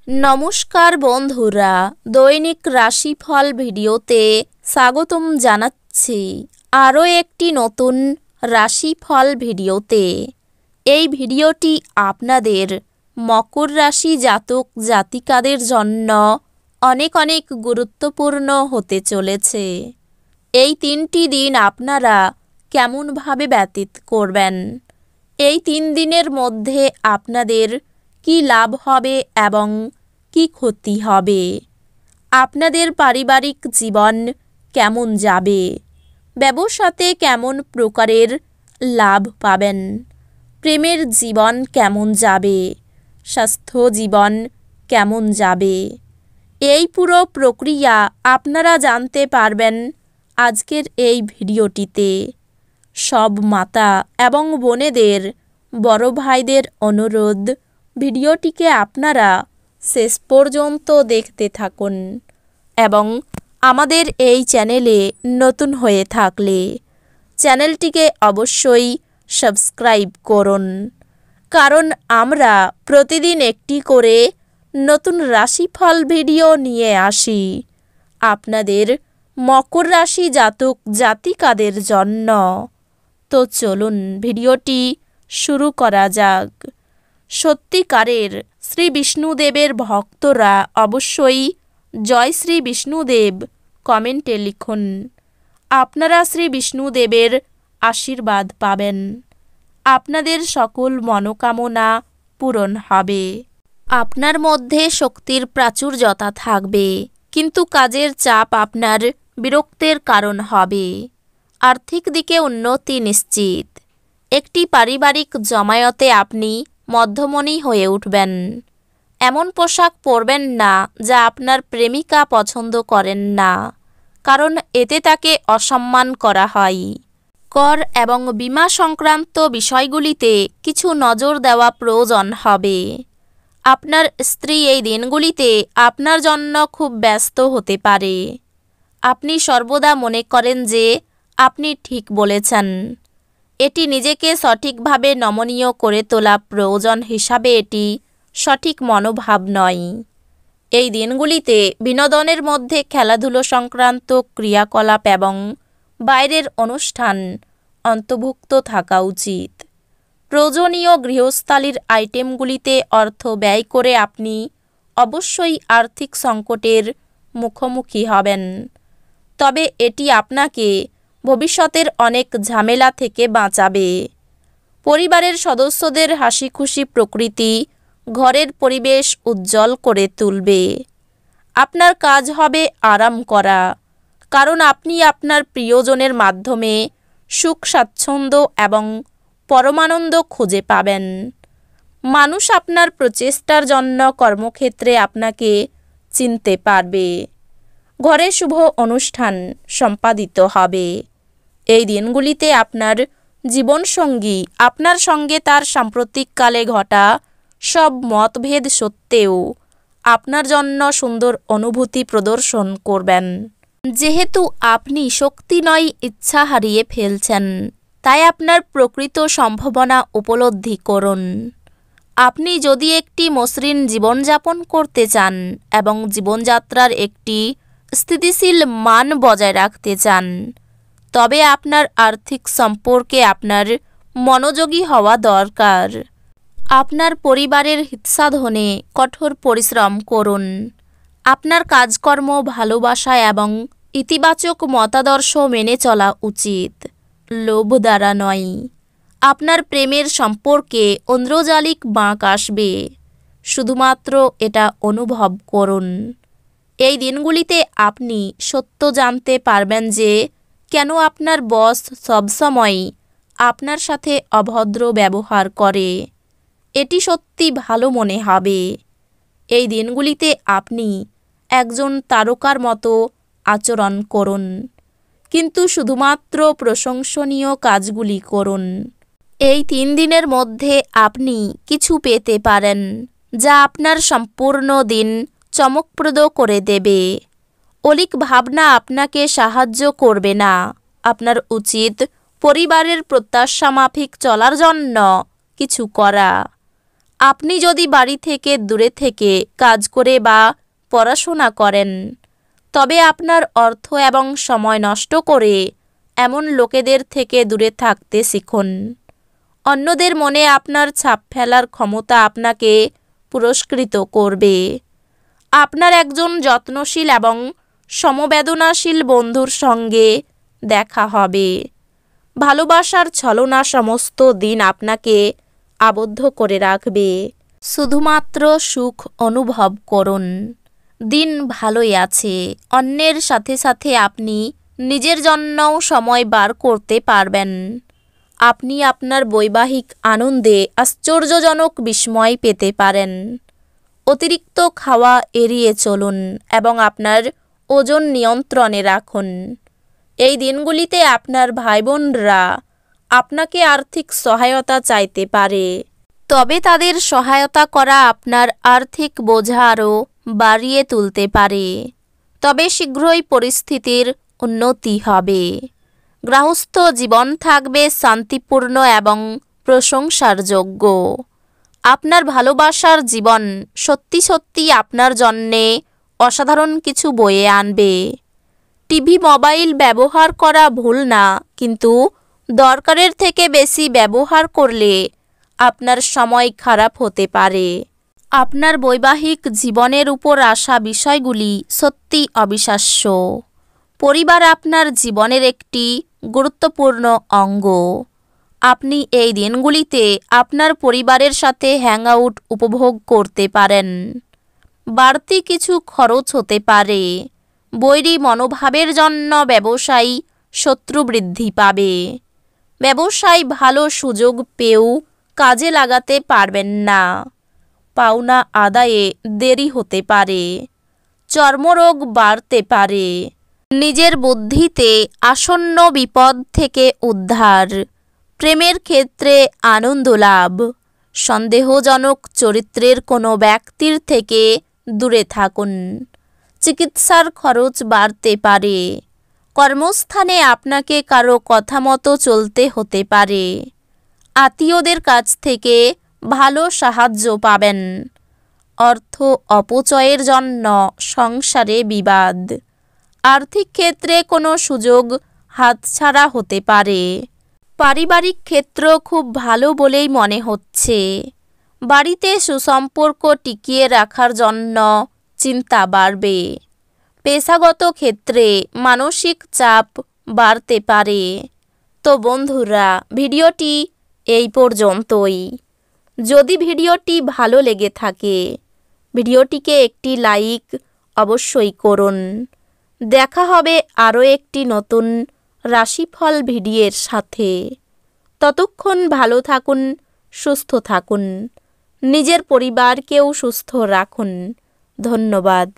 নমস্কার বন্ধুরা, দৈনিক রাশিফল ভিডিওতে স্বাগতম জানাচ্ছি আরও একটি নতুন রাশিফল ভিডিওতে। এই ভিডিওটি আপনাদের মকর রাশি জাতক জাতিকাদের জন্য অনেক অনেক গুরুত্বপূর্ণ হতে চলেছে। এই 3টি দিন আপনারা কেমনভাবে ব্যতীত করবেন, এই 3 দিনের মধ্যে আপনাদের কি লাভ হবে এবং কি ক্ষতি হবে, আপনাদের পারিবারিক জীবন কেমন যাবে, ব্যবসাতে কেমন প্রকারের লাভ পাবেন, প্রেমের জীবন কেমন যাবে, স্বাস্থ্য জীবন কেমন যাবে, এই পুরো প্রক্রিয়া আপনারা জানতে পারবেন আজকের এই ভিডিওটিতে। সব মাতা এবং বোনেদের, বড় ভাইদের অনুরোধ, ভিডিওটিকে আপনারা শেষ পর্যন্ত দেখতে থাকুন এবং আমাদের এই চ্যানেলে নতুন হয়ে থাকলে চ্যানেলটিকে অবশ্যই সাবস্ক্রাইব করুন, কারণ আমরা প্রতিদিন একটি করে নতুন রাশিফল ভিডিও নিয়ে আসি আপনাদের মকর রাশি জাতক জাতিকাদের জন্য। তো চলুন ভিডিওটি শুরু করা যাক। সত্যিকারের শ্রী বিষ্ণুদেবের ভক্তরা অবশ্যই জয় শ্রী বিষ্ণুদেব কমেন্টে লিখুন। আপনারা শ্রী বিষ্ণুদেবের আশীর্বাদ পাবেন, আপনাদের সকল মনোকামনা পূরণ হবে। আপনার মধ্যে শক্তির প্রাচুর্যতা থাকবে, কিন্তু কাজের চাপ আপনার বিরক্তের কারণ হবে। আর্থিক দিকে উন্নতি নিশ্চিত। একটি পারিবারিক জমায়েতে আপনি মধ্যমণি হয়ে উঠবেন। এমন পোশাক পরবেন না যা আপনার প্রেমিকা পছন্দ করেন না, কারণ এতে তাকে অসম্মান করা হয়। কর এবং বীমা সংক্রান্ত বিষয়গুলিতে কিছু নজর দেওয়া প্রয়োজন হবে। আপনার স্ত্রী এই দিনগুলিতে আপনার জন্য খুব ব্যস্ত হতে পারে। আপনি সর্বদা মনে করেন যে আপনি ঠিক বলেছেন। এটি নিজেকে সঠিকভাবে নমনীয় করে তোলা প্রয়োজন হিসাবে এটি সঠিক মনোভাব নয়। এই দিনগুলিতে বিনোদনের মধ্যে খেলাধুলো সংক্রান্ত ক্রিয়াকলাপ এবং বাইরের অনুষ্ঠান অন্তর্ভুক্ত থাকা উচিত। প্রয়োজনীয় গৃহস্থালির আইটেমগুলিতে অর্থ ব্যয় করে আপনি অবশ্যই আর্থিক সংকটের মুখোমুখি হবেন, তবে এটি আপনাকে ভবিষ্যতের অনেক ঝামেলা থেকে বাঁচাবে। পরিবারের সদস্যদের হাসিখুশি প্রকৃতি ঘরের পরিবেশ উজ্জ্বল করে তুলবে। আপনার কাজ হবে আরাম করা, কারণ আপনি আপনার প্রিয়জনের মাধ্যমে সুখ স্বাচ্ছন্দ্য এবং পরমানন্দ খুঁজে পাবেন। মানুষ আপনার প্রচেষ্টার জন্য কর্মক্ষেত্রে আপনাকে চিনতে পারবে। ঘরে শুভ অনুষ্ঠান সম্পাদিত হবে। এই দিনগুলিতে আপনার জীবনসঙ্গী আপনার সঙ্গে তার সাম্প্রতিককালে ঘটা সব মতভেদ সত্ত্বেও আপনার জন্য সুন্দর অনুভূতি প্রদর্শন করবেন। যেহেতু আপনি শক্তি নয় ইচ্ছা হারিয়ে ফেলছেন, তাই আপনার প্রকৃত সম্ভাবনা উপলব্ধি করুন। আপনি যদি একটি মসৃণ জীবনযাপন করতে চান এবং জীবনযাত্রার একটি স্থিতিশীল মান বজায় রাখতে চান, তবে আপনার আর্থিক সম্পর্কে আপনার মনোযোগী হওয়া দরকার। আপনার পরিবারের হিতসাধনে কঠোর পরিশ্রম করুন। আপনার কাজকর্ম ভালোবাসা এবং ইতিবাচক মতাদর্শ মেনে চলা উচিত, লোভ দ্বারা নয়। আপনার প্রেমের সম্পর্কে ঐন্দ্রজালিক বাঁক আসবে, শুধুমাত্র এটা অনুভব করুন। এই দিনগুলিতে আপনি সত্য জানতে পারবেন যে কেন আপনার বস সবসময় আপনার সাথে অভদ্র ব্যবহার করে। এটি সত্যি ভালো মনে হবে। এই দিনগুলিতে আপনি একজন তারকার মতো আচরণ করুন, কিন্তু শুধুমাত্র প্রশংসনীয় কাজগুলি করুন। এই 3 দিনের মধ্যে আপনি কিছু পেতে পারেন যা আপনার সম্পূর্ণ দিন চমকপ্রদ করে দেবে। অলিক ভাবনা আপনাকে সাহায্য করবে না। আপনার উচিত পরিবারের প্রত্যাশা মাফিক চলার জন্য কিছু করা। আপনি যদি বাড়ি থেকে দূরে থেকে কাজ করে বা পড়াশোনা করেন, তবে আপনার অর্থ এবং সময় নষ্ট করে এমন লোকেদের থেকে দূরে থাকতে শিখুন। অন্যদের মনে আপনার ছাপ ফেলার ক্ষমতা আপনাকে পুরস্কৃত করবে। আপনার একজন যত্নশীল এবং সমবেদনাশীল বন্ধুর সঙ্গে দেখা হবে। ভালোবাসার ছলনা সমস্ত দিন আপনাকে আবদ্ধ করে রাখবে। শুধুমাত্র সুখ অনুভব করুন। দিন ভালোই আছে। অন্যের সাথে সাথে আপনি নিজের জন্যও সময় বার করতে পারবেন। আপনি আপনার বৈবাহিক আনন্দে আশ্চর্যজনক বিস্ময় পেতে পারেন। অতিরিক্ত খাওয়া এড়িয়ে চলুন এবং আপনার ওজন নিয়ন্ত্রণে রাখুন। এই দিনগুলিতে আপনার ভাইবোনরা আপনাকে আর্থিক সহায়তা চাইতে পারে, তবে তাদের সহায়তা করা আপনার আর্থিক বোঝা আরও বাড়িয়ে তুলতে পারে। তবে শীঘ্রই পরিস্থিতির উন্নতি হবে। গৃহস্থ জীবন থাকবে শান্তিপূর্ণ এবং প্রশংসার যোগ্য। আপনার ভালোবাসার জীবন সত্যি সত্যি আপনার জন্যে অসাধারণ কিছু বয়ে আনবে। টিভি মোবাইল ব্যবহার করা ভুল না, কিন্তু দরকারের থেকে বেশি ব্যবহার করলে আপনার সময় খারাপ হতে পারে। আপনার বৈবাহিক জীবনের উপর আসা বিষয়গুলি সত্যি অবিশ্বাস্য। পরিবার আপনার জীবনের একটি গুরুত্বপূর্ণ অঙ্গ। আপনি এই দিনগুলিতে আপনার পরিবারের সাথে হ্যাংআউট উপভোগ করতে পারেন। বাড়তি কিছু খরচ হতে পারে। বৈরী মনোভাবের জন্য ব্যবসায়ী শত্রু বৃদ্ধি পাবে। ব্যবসায় ভালো সুযোগ পেয়েও কাজে লাগাতে পারবেন না। পাওনা আদায়ে দেরি হতে পারে। চর্মরোগ বাড়তে পারে। নিজের বুদ্ধিতে আসন্ন বিপদ থেকে উদ্ধার। প্রেমের ক্ষেত্রে আনন্দ লাভ। সন্দেহজনক চরিত্রের কোনো ব্যক্তির থেকে দূরে থাকুন। চিকিৎসার খরচ বাড়তে পারে। কর্মস্থানে আপনাকে কারো কথা মতো চলতে হতে পারে। আত্মীয়দের কাছ থেকে ভালো সাহায্য পাবেন। অর্থ অপচয়ের জন্য সংসারে বিবাদ। আর্থিক ক্ষেত্রে কোনো সুযোগ হাতছাড়া হতে পারে। পারিবারিক ক্ষেত্র খুব ভালো বলেই মনে হচ্ছে। বাড়িতে সুসম্পর্ক টিকিয়ে রাখার জন্য চিন্তা বাড়বে। পেশাগত ক্ষেত্রে মানসিক চাপ বাড়তে পারে। তো বন্ধুরা, ভিডিওটি এই পর্যন্তই। যদি ভিডিওটি ভালো লেগে থাকে, ভিডিওটিকে একটি লাইক অবশ্যই করুন। দেখা হবে আরও একটি নতুন রাশিফল ভিডিওর সাথে। ততক্ষণ ভালো থাকুন, সুস্থ থাকুন, নিজের পরিবারকেও সুস্থ রাখুন। ধন্যবাদ।